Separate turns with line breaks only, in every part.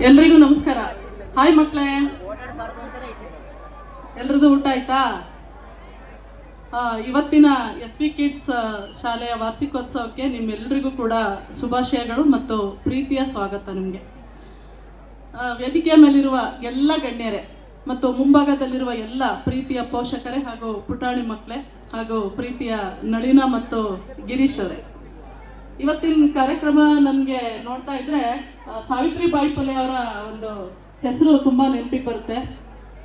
ಎಲ್ರಿಗೂ ನಮಸ್ಕಾರ. ಹಾಯ್ ಮಕ್ಕಳೇ, ಎಲ್ರದ್ದು ಊಟ ಆಯ್ತಾ? ಇವತ್ತಿನ SV ಕಿಡ್ಸ್ ಶಾಲೆಯ ವಾರ್ಷಿಕೋತ್ಸವಕ್ಕೆ ನಿಮ್ಮೆಲ್ಲರಿಗೂ ಕೂಡ ಶುಭಾಶಯಗಳು ಮತ್ತು ಪ್ರೀತಿಯ ಸ್ವಾಗತ. ನಿಮಗೆ ವೇದಿಕೆಯ ಮೇಲಿರುವ ಎಲ್ಲ ಗಣ್ಯರೇ ಮತ್ತು ಮುಂಭಾಗದಲ್ಲಿರುವ ಎಲ್ಲ ಪ್ರೀತಿಯ ಪೋಷಕರೇ ಹಾಗೂ ಪುಟಾಣಿ ಮಕ್ಕಳೇ ಹಾಗೂ ಪ್ರೀತಿಯ ನಳಿನ ಮತ್ತು ಗಿರೀಶ್ ಅವರೇ, ಇವತ್ತಿನ ಕಾರ್ಯಕ್ರಮ ನನಗೆ ನೋಡ್ತಾ ಇದ್ರೆ ಸಾವಿತ್ರಿಬಾಯಿ ಫುಲೆ ಅವರ ಒಂದು ಹೆಸರು ತುಂಬ ನೆನಪಿಗೆ ಬರುತ್ತೆ.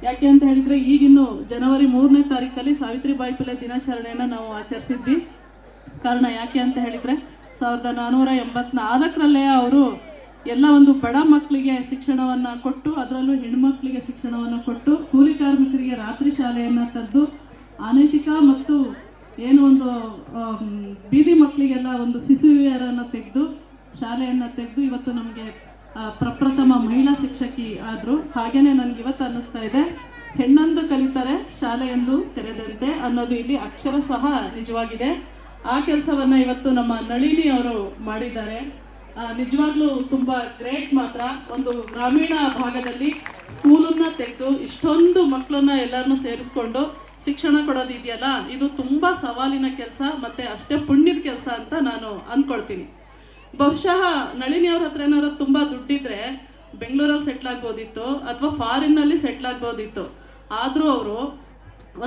ಯಾಕೆ ಅಂತ ಹೇಳಿದರೆ, ಈಗಿನ್ನು ಜನವರಿ 3ನೇ ತಾರೀಕಲ್ಲಿ ಸಾವಿತ್ರಿಬಾಯಿ ಫುಲೆ ದಿನಾಚರಣೆಯನ್ನು ನಾವು ಆಚರಿಸಿದ್ವಿ. ಕಾರಣ ಯಾಕೆ ಅಂತ ಹೇಳಿದರೆ, 1484ರಲ್ಲೇ ಅವರು ಎಲ್ಲ ಒಂದು ಬಡ ಮಕ್ಕಳಿಗೆ ಶಿಕ್ಷಣವನ್ನು ಕೊಟ್ಟು, ಅದರಲ್ಲೂ ಹೆಣ್ಮಕ್ಳಿಗೆ ಶಿಕ್ಷಣವನ್ನು ಕೊಟ್ಟು, ಕೂಲಿ ಕಾರ್ಮಿಕರಿಗೆ ರಾತ್ರಿ ಶಾಲೆಯನ್ನು ತೆರೆದು, ಅನೈತಿಕ ಮತ್ತು ಏನು ಒಂದು ಬೀದಿ ಮಕ್ಕಳಿಗೆಲ್ಲ ಒಂದು ಶಿಶುವಿಯರನ್ನು ತೆಗೆದು ಶಾಲೆಯನ್ನು ತೆಗೆದು ಇವತ್ತು ನಮಗೆ ಪ್ರಪ್ರಥಮ ಮಹಿಳಾ ಶಿಕ್ಷಕಿ ಆದರು. ಹಾಗೆಯೇ ನನಗೆ ಇವತ್ತು ಅನ್ನಿಸ್ತಾ ಇದೆ, ಹೆಣ್ಣೊಂದು ಕಲಿತಾರೆ ಶಾಲೆಯೊಂದು ತೆರೆದಂತೆ ಅನ್ನೋದು ಇಲ್ಲಿ ಅಕ್ಷರಶಃ ನಿಜವಾಗಿದೆ. ಆ ಕೆಲಸವನ್ನು ಇವತ್ತು ನಮ್ಮ ನಳಿನಿ ಅವರು ಮಾಡಿದ್ದಾರೆ. ನಿಜವಾಗ್ಲೂ ತುಂಬ ಗ್ರೇಟ್. ಮಾತ್ರ ಒಂದು ಗ್ರಾಮೀಣ ಭಾಗದಲ್ಲಿ ಸ್ಕೂಲನ್ನು ತೆಗೆದು ಇಷ್ಟೊಂದು ಮಕ್ಕಳನ್ನ ಎಲ್ಲರನ್ನೂ ಸೇರಿಸ್ಕೊಂಡು ಶಿಕ್ಷಣ ಕೊಡೋದು ಇದೆಯಲ್ಲ, ಇದು ತುಂಬ ಸವಾಲಿನ ಕೆಲಸ ಮತ್ತು ಅಷ್ಟೇ ಪುಣ್ಯದ ಕೆಲಸ ಅಂತ ನಾನು ಅಂದ್ಕೊಳ್ತೀನಿ. ಬಹುಶಃ ನಳಿನಿ ಅವ್ರ ಹತ್ರ ಏನಾದ್ರು ತುಂಬ ದುಡ್ಡಿದ್ರೆ ಬೆಂಗಳೂರಲ್ಲಿ ಸೆಟ್ಲ್ ಆಗ್ಬೋದಿತ್ತು ಅಥವಾ ಫಾರಿನ್ನಲ್ಲಿ ಸೆಟ್ಲ್ ಆಗ್ಬೋದಿತ್ತು. ಆದರೂ ಅವರು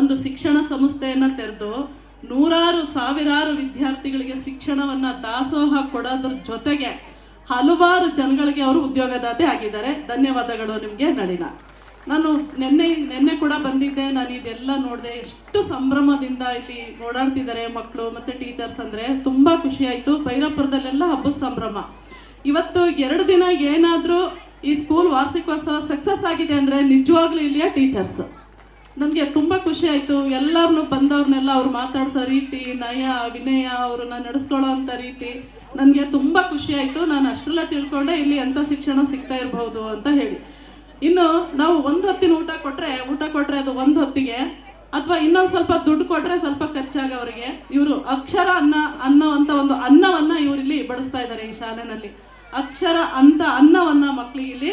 ಒಂದು ಶಿಕ್ಷಣ ಸಂಸ್ಥೆಯನ್ನು ತೆರೆದು ನೂರಾರು ಸಾವಿರಾರು ವಿದ್ಯಾರ್ಥಿಗಳಿಗೆ ಶಿಕ್ಷಣವನ್ನು ದಾಸೋಹ ಕೊಡೋದ್ರ ಜೊತೆಗೆ ಹಲವಾರು ಜನಗಳಿಗೆ ಅವರು ಉದ್ಯೋಗದಾತೆ ಆಗಿದ್ದಾರೆ. ಧನ್ಯವಾದಗಳು ನಿಮಗೆ ನಳಿನ. ನಾನು ನಿನ್ನೆ ಕೂಡ ಬಂದಿದ್ದೆ. ನಾನು ಇದೆಲ್ಲ ನೋಡಿದೆ. ಎಷ್ಟು ಸಂಭ್ರಮದಿಂದ ಇಲ್ಲಿ ಓಡಾಡ್ತಿದ್ದಾರೆ ಮಕ್ಕಳು ಮತ್ತು ಟೀಚರ್ಸ್ ಅಂದರೆ ತುಂಬ ಖುಷಿಯಾಯಿತು. ಭೈರಪುರದಲ್ಲೆಲ್ಲ ಹಬ್ಬದ ಸಂಭ್ರಮ. ಇವತ್ತು 2 ದಿನ ಏನಾದರೂ ಈ ಸ್ಕೂಲ್ ವಾರ್ಷಿಕೋತ್ಸವ ಸಕ್ಸಸ್ ಆಗಿದೆ ಅಂದರೆ ನಿಜವಾಗ್ಲೂ ಇಲ್ಲಿಯ ಟೀಚರ್ಸ್. ನನಗೆ ತುಂಬ ಖುಷಿ ಆಯಿತು. ಎಲ್ಲರನ್ನೂ ಬಂದವ್ರನ್ನೆಲ್ಲ ಅವ್ರು ಮಾತಾಡಿಸೋ ರೀತಿ, ನಯ ವಿನಯ, ಅವ್ರನ್ನ ನಡೆಸ್ಕೊಳ್ಳೋ ಅಂಥ ರೀತಿ ನನಗೆ ತುಂಬ ಖುಷಿ ಆಯಿತು. ನಾನು ಅಷ್ಟೆಲ್ಲ ತಿಳ್ಕೊಂಡೆ ಇಲ್ಲಿ ಎಂಥ ಶಿಕ್ಷಣ ಸಿಗ್ತಾ ಇರಬಹುದು ಅಂತ ಹೇಳಿ. ಇನ್ನು ನಾವು ಒಂದು ಹೊತ್ತಿನ ಊಟ ಕೊಟ್ಟರೆ ಅದು ಒಂದು ಹೊತ್ತಿಗೆ, ಅಥವಾ ಇನ್ನೊಂದು ಸ್ವಲ್ಪ ದುಡ್ಡು ಕೊಟ್ಟರೆ ಸ್ವಲ್ಪ ಖರ್ಚಾಗವರಿಗೆ ಇವರು ಅಕ್ಷರ ಅನ್ನೋವಂಥ ಒಂದು ಅನ್ನವನ್ನು ಇವರಿಲ್ಲಿ ಬಡಿಸ್ತಾ ಇದ್ದಾರೆ. ಈ ಶಾಲೆಯಲ್ಲಿ ಅಕ್ಷರ ಅಂತ ಅನ್ನವನ್ನು ಮಕ್ಕಳಿಗೆ ಇಲ್ಲಿ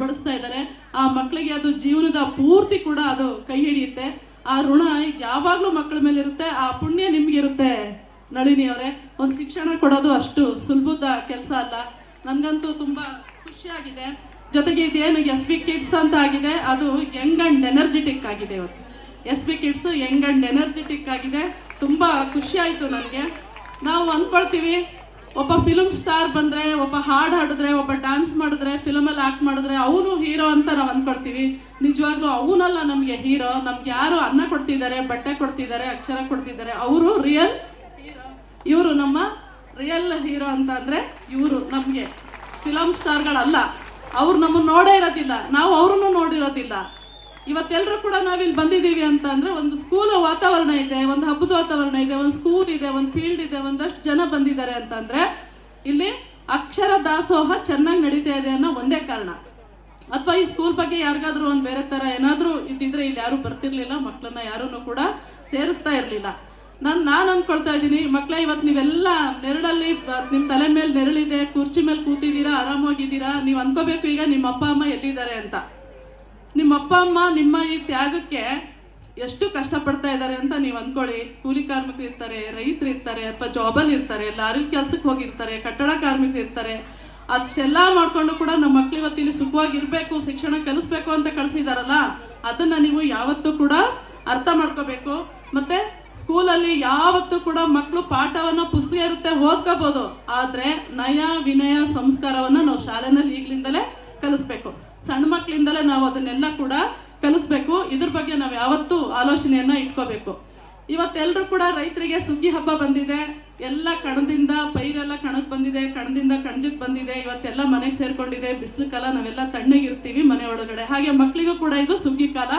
ಬಡಿಸ್ತಾ ಇದ್ದಾರೆ. ಆ ಮಕ್ಕಳಿಗೆ ಅದು ಜೀವನದ ಪೂರ್ತಿ ಕೂಡ ಅದು ಕೈ ಹಿಡಿಯುತ್ತೆ. ಆ ಋಣ ಯಾವಾಗಲೂ ಮಕ್ಕಳ ಮೇಲೆ ಇರುತ್ತೆ. ಆ ಪುಣ್ಯ ನಿಮಗಿರುತ್ತೆ ನಳಿನಿ ಅವರೇ. ಒಂದು ಶಿಕ್ಷಣ ಕೊಡೋದು ಅಷ್ಟು ಸುಲಭದ ಕೆಲಸ ಅಲ್ಲ. ನನಗಂತೂ ತುಂಬ ಖುಷಿಯಾಗಿದೆ. ಜೊತೆಗೆ ಇದೇನು SV ಕಿಡ್ಸ್ ಅಂತ ಆಗಿದೆ, ಅದು ಯಂಗ್ ಆ್ಯಂಡ್ ಎನರ್ಜೆಟಿಕ್ ಆಗಿದೆ. ಇವತ್ತು SV kids Young and energetic ಆಗಿದೆ. ತುಂಬ ಖುಷಿಯಾಯಿತು ನನಗೆ. ನಾವು ಅಂದ್ಕೊಳ್ತೀವಿ, ಒಬ್ಬ ಫಿಲ್ಮ್ ಸ್ಟಾರ್ ಬಂದರೆ, ಒಬ್ಬ ಹಾಡು ಹಾಡಿದ್ರೆ, ಒಬ್ಬ ಡ್ಯಾನ್ಸ್ ಮಾಡಿದ್ರೆ, ಫಿಲ್ಮಲ್ಲಿ ಆ್ಯಕ್ಟ್ ಮಾಡಿದ್ರೆ ಅವನು ಹೀರೋ ಅಂತ ನಾವು ಅಂದ್ಕೊಳ್ತೀವಿ. ನಿಜವಾಗ್ಲೂ ಅವನಲ್ಲ ನಮಗೆ ಹೀರೋ. ನಮ್ಗೆ ಯಾರು ಅನ್ನ ಕೊಡ್ತಿದ್ದಾರೆ, ಬಟ್ಟೆ ಕೊಡ್ತಿದ್ದಾರೆ, ಅಕ್ಷರ ಕೊಡ್ತಿದ್ದಾರೆ, ಅವರು ರಿಯಲ್ ಹೀರೋ. ಇವರು ನಮ್ಮ ರಿಯಲ್ ಹೀರೋ ಅಂತ ಅಂದರೆ ಇವರು ನಮಗೆ ಫಿಲಮ್ ಸ್ಟಾರ್ಗಳಲ್ಲ. ಅವ್ರು ನಮ್ಮನ್ನು ನೋಡೇ ಇರೋದಿಲ್ಲ, ನಾವು ಅವ್ರನ್ನೂ ನೋಡಿರೋದಿಲ್ಲ. ಇವತ್ತೆಲ್ಲರೂ ಕೂಡ ನಾವಿಲ್ಲಿ ಬಂದಿದ್ದೀವಿ ಅಂತ ಅಂದರೆ ಒಂದು ಸ್ಕೂಲ್ ವಾತಾವರಣ ಇದೆ, ಒಂದು ಹಬ್ಬದ ವಾತಾವರಣ ಇದೆ, ಒಂದು ಸ್ಕೂಲ್ ಇದೆ, ಒಂದು ಫೀಲ್ಡ್ ಇದೆ, ಒಂದಷ್ಟು ಜನ ಬಂದಿದ್ದಾರೆ ಅಂತಂದರೆ ಇಲ್ಲಿ ಅಕ್ಷರ ದಾಸೋಹ ಚೆನ್ನಾಗಿ ನಡೀತಾ ಇದೆ ಅನ್ನೋ ಒಂದೇ ಕಾರಣ. ಅಥವಾ ಈ ಸ್ಕೂಲ್ ಬಗ್ಗೆ ಯಾರಿಗಾದ್ರೂ ಒಂದು ಬೇರೆ ಥರ ಏನಾದರೂ ಇದ್ದಿದ್ರೆ ಇಲ್ಲಿ ಯಾರೂ ಬರ್ತಿರ್ಲಿಲ್ಲ, ಮಕ್ಕಳನ್ನ ಯಾರೂ ಕೂಡ ಸೇರಿಸ್ತಾ ಇರಲಿಲ್ಲ. ನಾನು ಅಂದ್ಕೊಳ್ತಾ ಇದ್ದೀನಿ, ಮಕ್ಕಳೇ, ಇವತ್ತು ನೀವೆಲ್ಲ ನೆರಳಲ್ಲಿ, ನಿಮ್ಮ ತಲೆ ಮೇಲೆ ನೆರಳಿದೆ, ಕುರ್ಚಿ ಮೇಲೆ ಕೂತಿದ್ದೀರಾ, ಆರಾಮಾಗಿದ್ದೀರಾ. ನೀವು ಅಂದ್ಕೋಬೇಕು ಈಗ ನಿಮ್ಮ ಅಪ್ಪ ಅಮ್ಮ ಎಲ್ಲಿದ್ದಾರೆ ಅಂತ. ನಿಮ್ಮ ಅಪ್ಪ ಅಮ್ಮ ನಿಮ್ಮ ಈ ತ್ಯಾಗಕ್ಕೆ ಎಷ್ಟು ಕಷ್ಟಪಡ್ತಾ ಇದ್ದಾರೆ ಅಂತ ನೀವು ಅಂದ್ಕೊಳ್ಳಿ. ಕೂಲಿ ಕಾರ್ಮಿಕರು ಇರ್ತಾರೆ, ರೈತರು ಇರ್ತಾರೆ, ಅಥವಾ ಜಾಬಲ್ಲಿ ಇರ್ತಾರೆ, ಲಾರಿ ಕೆಲಸಕ್ಕೆ ಹೋಗಿರ್ತಾರೆ, ಕಟ್ಟಡ ಕಾರ್ಮಿಕರು ಇರ್ತಾರೆ. ಅಷ್ಟೆಲ್ಲ ಮಾಡಿಕೊಂಡು ಕೂಡ ನಮ್ಮ ಮಕ್ಳು ಇವತ್ತು ಇಲ್ಲಿ ಸುಖವಾಗಿರಬೇಕು, ಶಿಕ್ಷಣ ಕಲಿಸ್ಬೇಕು ಅಂತ ಕಳಿಸಿದಾರಲ್ಲ, ಅದನ್ನು ನೀವು ಯಾವತ್ತೂ ಕೂಡ ಅರ್ಥ ಮಾಡ್ಕೋಬೇಕು. ಮತ್ತು ಸ್ಕೂಲಲ್ಲಿ ಯಾವತ್ತೂ ಕೂಡ ಮಕ್ಕಳು ಪಾಠವನ್ನು ಪುಸ್ತಕ ಇರುತ್ತೆ, ಓದ್ಕೋಬೋದು. ಆದರೆ ನಯ ವಿನಯ ಸಂಸ್ಕಾರವನ್ನು ನಾವು ಶಾಲೆಯಲ್ಲಿ ಈಗಲಿಂದಲೇ ಕಲಿಸ್ಬೇಕು. ಸಣ್ಣ ಮಕ್ಕಳಿಂದಲೇ ನಾವು ಅದನ್ನೆಲ್ಲ ಕೂಡ ಕಲಿಸ್ಬೇಕು. ಇದ್ರ ಬಗ್ಗೆ ನಾವು ಯಾವತ್ತೂ ಆಲೋಚನೆಯನ್ನು ಇಟ್ಕೋಬೇಕು. ಇವತ್ತೆಲ್ಲರೂ ಕೂಡ ರೈತರಿಗೆ ಸುಗ್ಗಿ ಹಬ್ಬ ಬಂದಿದೆ. ಎಲ್ಲ ಕಣದಿಂದ ಪೈರೆಲ್ಲ ಕಣಕ್ಕೆ ಬಂದಿದೆ, ಕಣದಿಂದ ಕಣಜಕ್ಕೆ ಬಂದಿದೆ. ಇವತ್ತೆಲ್ಲ ಮನೆಗೆ ಸೇರ್ಕೊಂಡಿದೆ. ಬಿಸಿಲು ಕಾಲ, ನಾವೆಲ್ಲ ತಣ್ಣಗಿರ್ತೀವಿ ಮನೆ ಒಳಗಡೆ. ಹಾಗೆ ಮಕ್ಕಳಿಗೂ ಕೂಡ ಇದು ಸುಗ್ಗಿ ಕಾಲ.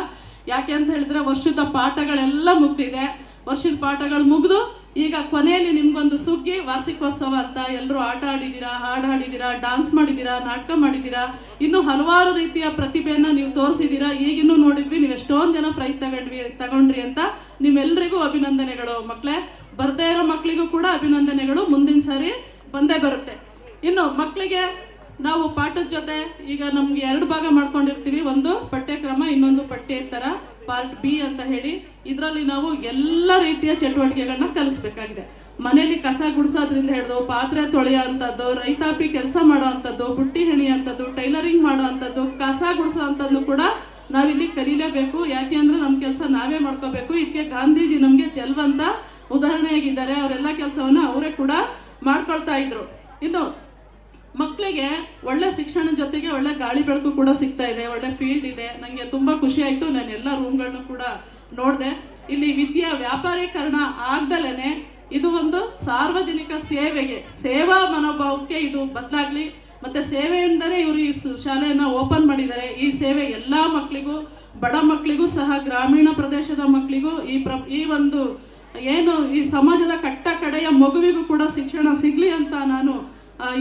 ಯಾಕೆ ಅಂತ ಹೇಳಿದ್ರೆ ವರ್ಷದ ಪಾಠಗಳೆಲ್ಲ ಮುಗ್ದಿದೆ. ವರ್ಷದ ಪಾಠಗಳು ಮುಗಿದು ಈಗ ಕೊನೆಯಲ್ಲಿ ನಿಮ್ಗೊಂದು ಸುಗ್ಗಿ ವಾರ್ಷಿಕೋತ್ಸವ ಅಂತ ಎಲ್ಲರೂ ಆಟ ಆಡಿದ್ದೀರಾ, ಹಾಡು ಹಾಡಿದ್ದೀರಾ, ಡ್ಯಾನ್ಸ್ ಮಾಡಿದ್ದೀರಾ, ನಾಟಕ ಮಾಡಿದ್ದೀರಾ, ಇನ್ನೂ ಹಲವಾರು ರೀತಿಯ ಪ್ರತಿಭೆಯನ್ನು ನೀವು ತೋರಿಸಿದ್ದೀರಾ. ಈಗಿನ್ನೂ ನೋಡಿದ್ವಿ, ನೀವು ಎಷ್ಟೊಂದು ಜನ ಪ್ರೈಸ್ ತಗೊಂಡ್ರಿ ಅಂತ. ನಿಮ್ಮೆಲ್ಲರಿಗೂ ಅಭಿನಂದನೆಗಳು ಮಕ್ಕಳೇ. ಬರದೇ ಇರೋ ಮಕ್ಕಳಿಗೂ ಕೂಡ ಅಭಿನಂದನೆಗಳು. ಮುಂದಿನ ಸಾರಿ ಬಂದೇ ಬರುತ್ತೆ. ಇನ್ನು ಮಕ್ಕಳಿಗೆ ನಾವು ಪಾಠದ ಜೊತೆ ಈಗ ನಮ್ಗೆ 2 ಭಾಗ ಮಾಡ್ಕೊಂಡಿರ್ತೀವಿ, ಒಂದು ಪಠ್ಯಕ್ರಮ, ಇನ್ನೊಂದು ಪಠ್ಯೇತರ, ಪಾರ್ಟ್ ಬಿ ಅಂತ ಹೇಳಿ. ಇದರಲ್ಲಿ ನಾವು ಎಲ್ಲ ರೀತಿಯ ಚಟುವಟಿಕೆಗಳನ್ನ ಕಲಿಸ್ಬೇಕಾಗಿದೆ. ಮನೇಲಿ ಕಸ ಗುಡಿಸೋದ್ರಿಂದ ಹಿಡಿದು ಪಾತ್ರೆ ತೊಳೆಯೋ ಅಂಥದ್ದು, ರೈತಾಪಿ ಕೆಲಸ ಮಾಡೋ ಅಂಥದ್ದು, ಬುಟ್ಟಿ ಹೆಣೆಯೋ ಅಂಥದ್ದು, ಟೈಲರಿಂಗ್ ಮಾಡೋ ಅಂಥದ್ದು, ಕಸ ಗುಡಿಸೋ ಅಂಥದ್ದು ಕೂಡ ನಾವಿಲ್ಲಿ ಕಲೀಲೇಬೇಕು. ಯಾಕೆ ಅಂದರೆ ನಮ್ಮ ಕೆಲಸ ನಾವೇ ಮಾಡ್ಕೋಬೇಕು. ಇದಕ್ಕೆ ಗಾಂಧೀಜಿ ನಮಗೆ ಚೆಲ್ವಂತ ಉದಾಹರಣೆಯಾಗಿದ್ದಾರೆ. ಅವರೆಲ್ಲ ಕೆಲಸವನ್ನು ಅವರೇ ಕೂಡ ಮಾಡ್ಕೊಳ್ತಾ ಇದ್ರು. ಇನ್ನು ಮಕ್ಕಳಿಗೆ ಒಳ್ಳೆ ಶಿಕ್ಷಣದ ಜೊತೆಗೆ ಒಳ್ಳೆ ಗಾಳಿ ಬೆಳಕು ಕೂಡ ಸಿಗ್ತಾ ಇದೆ, ಒಳ್ಳೆ ಫೀಲ್ಡ್ ಇದೆ. ನನಗೆ ತುಂಬ ಖುಷಿ ಆಯಿತು. ನಾನು ಎಲ್ಲ ರೂಮ್ಗಳನ್ನು ಕೂಡ ನೋಡಿದೆ. ಇಲ್ಲಿ ವಿದ್ಯಾ ವ್ಯಾಪಾರೀಕರಣ ಆಗ್ದಲೇ ಇದು ಒಂದು ಸಾರ್ವಜನಿಕ ಸೇವೆಗೆ, ಸೇವಾ ಮನೋಭಾವಕ್ಕೆ ಇದು ಬದಲಾಗಲಿ. ಮತ್ತು ಸೇವೆಯಿಂದಲೇ ಇವರು ಈ ಶಾಲೆಯನ್ನು ಓಪನ್ ಮಾಡಿದ್ದಾರೆ. ಈ ಸೇವೆ ಎಲ್ಲ ಮಕ್ಕಳಿಗೂ, ಬಡ ಮಕ್ಕಳಿಗೂ ಸಹ, ಗ್ರಾಮೀಣ ಪ್ರದೇಶದ ಮಕ್ಕಳಿಗೂ, ಈ ಒಂದು ಏನು ಈ ಸಮಾಜದ ಕಟ್ಟ ಕಡೆಯ ಮಗುವಿಗೂ ಕೂಡ ಶಿಕ್ಷಣ ಸಿಗಲಿ ಅಂತ ನಾನು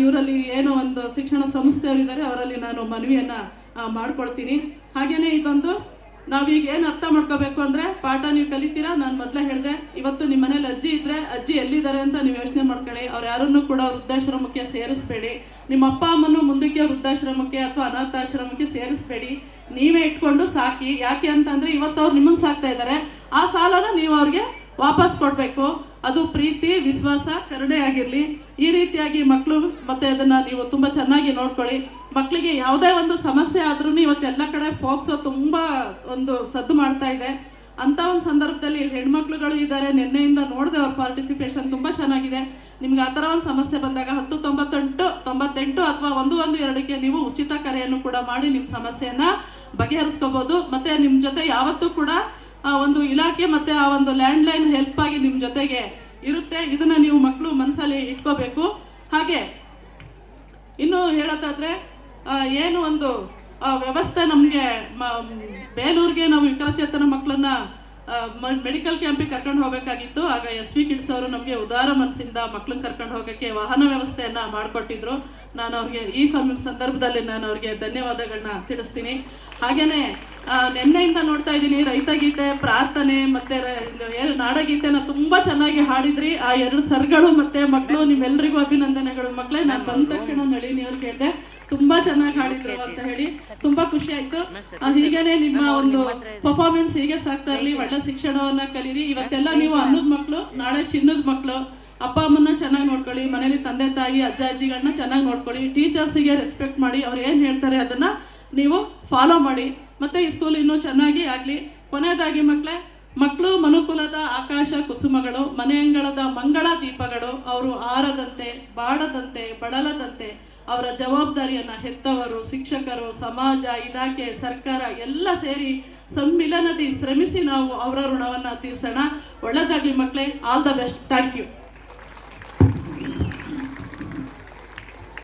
ಇವರಲ್ಲಿ ಏನು ಒಂದು ಶಿಕ್ಷಣ ಸಂಸ್ಥೆಯವರಿದ್ದಾರೆ ಅವರಲ್ಲಿ ನಾನು ಮನವಿಯನ್ನು ಮಾಡ್ಕೊಳ್ತೀನಿ. ಹಾಗೆಯೇ ಇದೊಂದು ನಾವೀಗ ಏನು ಅರ್ಥ ಮಾಡ್ಕೋಬೇಕು ಅಂದರೆ, ಪಾಠ ನೀವು ಕಲಿತೀರಾ. ನಾನು ಮೊದಲೇ ಹೇಳಿದೆ, ಇವತ್ತು ನಿಮ್ಮ ಮನೇಲಿ ಅಜ್ಜಿ ಇದ್ದರೆ ಅಜ್ಜಿ ಎಲ್ಲಿದ್ದಾರೆ ಅಂತ ನೀವು ಯೋಚನೆ ಮಾಡ್ಕೊಳ್ಳಿ. ಅವ್ರು ಯಾರನ್ನೂ ಕೂಡ ವೃದ್ಧಾಶ್ರಮಕ್ಕೆ ಸೇರಿಸ್ಬೇಡಿ. ನಿಮ್ಮ ಅಪ್ಪ ಅಮ್ಮನೂ ಮುಂದಕ್ಕೆ ವೃದ್ಧಾಶ್ರಮಕ್ಕೆ ಅಥವಾ ಅನಾಥಾಶ್ರಮಕ್ಕೆ ಸೇರಿಸ್ಬೇಡಿ. ನೀವೇ ಇಟ್ಕೊಂಡು ಸಾಕಿ. ಯಾಕೆ ಅಂತಂದರೆ ಇವತ್ತು ಅವ್ರು ನಿಮ್ಮನ್ನು ಸಾಕ್ತಾ ಇದ್ದಾರೆ, ಆ ಸಾಲನ ನೀವು ಅವ್ರಿಗೆ ವಾಪಸ್ ಕೊಡಬೇಕು. ಅದು ಪ್ರೀತಿ, ವಿಶ್ವಾಸ, ಕರುಣೆ ಆಗಿರಲಿ. ಈ ರೀತಿಯಾಗಿ ಮಕ್ಕಳು ಮತ್ತು ಅದನ್ನು ನೀವು ತುಂಬ ಚೆನ್ನಾಗಿ ನೋಡ್ಕೊಳ್ಳಿ. ಮಕ್ಕಳಿಗೆ ಯಾವುದೇ ಒಂದು ಸಮಸ್ಯೆ ಆದ್ರೂ ಇವತ್ತೆಲ್ಲ ಕಡೆ ಫೋಕ್ಸೋ ತುಂಬ ಒಂದು ಸದ್ದು ಮಾಡ್ತಾ ಇದೆ. ಅಂಥ ಒಂದು ಸಂದರ್ಭದಲ್ಲಿ ಹೆಣ್ಮಕ್ಳುಗಳು ಇದ್ದಾರೆ. ನಿನ್ನೆಯಿಂದ ನೋಡಿದೆ ಅವ್ರ ಪಾರ್ಟಿಸಿಪೇಷನ್ ತುಂಬ ಚೆನ್ನಾಗಿದೆ. ನಿಮ್ಗೆ ಆ ಥರ ಒಂದು ಸಮಸ್ಯೆ ಬಂದಾಗ 1098 ಅಥವಾ 112ಕ್ಕೆ ನೀವು ಉಚಿತ ಕರೆಯನ್ನು ಕೂಡ ಮಾಡಿ ನಿಮ್ಮ ಸಮಸ್ಯೆಯನ್ನು ಬಗೆಹರಿಸ್ಕೋಬೋದು. ಮತ್ತು ನಿಮ್ಮ ಜೊತೆ ಯಾವತ್ತೂ ಕೂಡ ಒಂದು ಇಲಾಖೆ ಮತ್ತು ಆ ಒಂದು ಲ್ಯಾಂಡ್ಲೈನ್ ಹೆಲ್ಪ್ ಆಗಿ ನಿಮ್ಮ ಜೊತೆಗೆ ಇರುತ್ತೆ. ಇದನ್ನು ನೀವು ಮಕ್ಕಳು ಮನಸ್ಸಲ್ಲಿ ಇಟ್ಕೋಬೇಕು. ಹಾಗೆ ಇನ್ನು ಹೇಳೋದಾದರೆ ಏನು ಒಂದು ವ್ಯವಸ್ಥೆ ನಮಗೆ ಬೇಲೂರಿಗೆ ನಾವು ವಿಕಲಚೇತನ ಮಕ್ಕಳನ್ನ ಮೆಡಿಕಲ್ ಕ್ಯಾಂಪಿಗೆ ಕರ್ಕೊಂಡು ಹೋಗಬೇಕಾಗಿತ್ತು. ಆಗ SV ಕಿಡ್ಸ್ ಅವರು ನಮಗೆ ಉದಾರ ಮನಸ್ಸಿಂದ ಮಕ್ಕಳನ್ನ ಕರ್ಕೊಂಡು ಹೋಗೋಕ್ಕೆ ವಾಹನ ವ್ಯವಸ್ಥೆಯನ್ನು ಮಾಡಿಕೊಟ್ಟಿದ್ರು. ನಾನು ಅವ್ರಿಗೆ ಈ ಸಂದರ್ಭದಲ್ಲಿ ನಾನು ಅವ್ರಿಗೆ ಧನ್ಯವಾದಗಳನ್ನ ತಿಳಿಸ್ತೀನಿ. ಹಾಗೆಯೇ ನಿನ್ನೆಯಿಂದ ನೋಡ್ತಾ ಇದ್ದೀನಿ, ರೈತಗೀತೆ, ಪ್ರಾರ್ಥನೆ ಮತ್ತು ಏನು ನಾಡಗೀತೆನ ತುಂಬ ಚೆನ್ನಾಗಿ ಹಾಡಿದ್ರಿ. ಆ 2 ಸರ್ಗಳು ಮತ್ತು ಮಕ್ಕಳು, ನಿಮ್ಮೆಲ್ಲರಿಗೂ ಅಭಿನಂದನೆಗಳು ಮಕ್ಕಳೇ. ನಾನು ಬಂದ ತಕ್ಷಣ ನಳಿನಿ ಅವ್ರು ಕೇಳಿದೆ, ತುಂಬ ಚೆನ್ನಾಗಿ ಹಾಡಿದ್ರು ಅಂತ ಹೇಳಿ ತುಂಬ ಖುಷಿ ಆಯಿತು. ಹೀಗೇನೆ ನಿಮ್ಮ ಒಂದು ಪರ್ಫಾರ್ಮೆನ್ಸ್ ಹೀಗೆ ಸಾಕ್ತಾ ಇರಲಿ. ಒಳ್ಳೆ ಶಿಕ್ಷಣವನ್ನು ಕಲೀರಿ. ಇವತ್ತೆಲ್ಲ ನೀವು ಅನ್ನದ ಮಕ್ಕಳು, ನಾಳೆ ಚಿನ್ನದ ಮಕ್ಕಳು. ಅಪ್ಪ ಅಮ್ಮನ್ನ ಚೆನ್ನಾಗಿ ನೋಡ್ಕೊಳ್ಳಿ. ಮನೇಲಿ ತಂದೆ ತಾಯಿ, ಅಜ್ಜ ಅಜ್ಜಿಗಳನ್ನ ಚೆನ್ನಾಗಿ ನೋಡ್ಕೊಳ್ಳಿ. ಟೀಚರ್ಸಿಗೆ ರೆಸ್ಪೆಕ್ಟ್ ಮಾಡಿ. ಅವ್ರು ಏನು ಹೇಳ್ತಾರೆ ಅದನ್ನು ನೀವು ಫಾಲೋ ಮಾಡಿ. ಮತ್ತು ಈ ಸ್ಕೂಲ್ ಇನ್ನೂ ಚೆನ್ನಾಗಿ ಆಗಲಿ. ಕೊನೆಯದಾಗಿ ಮಕ್ಕಳು ಮನುಕುಲದ ಆಕಾಶ ಕುಸುಮಗಳು, ಮನೆಯಂಗಳದ ಮಂಗಳ ದೀಪಗಳು. ಅವರು ಆರದಂತೆ, ಬಾಡದಂತೆ, ಬಳಲದಂತೆ ಅವರ ಜವಾಬ್ದಾರಿಯನ್ನು ಹೆತ್ತವರು, ಶಿಕ್ಷಕರು, ಸಮಾಜ, ಇಲಾಖೆ, ಸರ್ಕಾರ ಎಲ್ಲ ಸೇರಿ ಸಮ್ಮಿಲನದಿ ಶ್ರಮಿಸಿ ನಾವು ಅವರ ಋಣವನ್ನು ತೀರಿಸೋಣ. ಒಳ್ಳೆಯದಾಗಲಿ ಮಕ್ಕಳೇ. All the best. Thank you.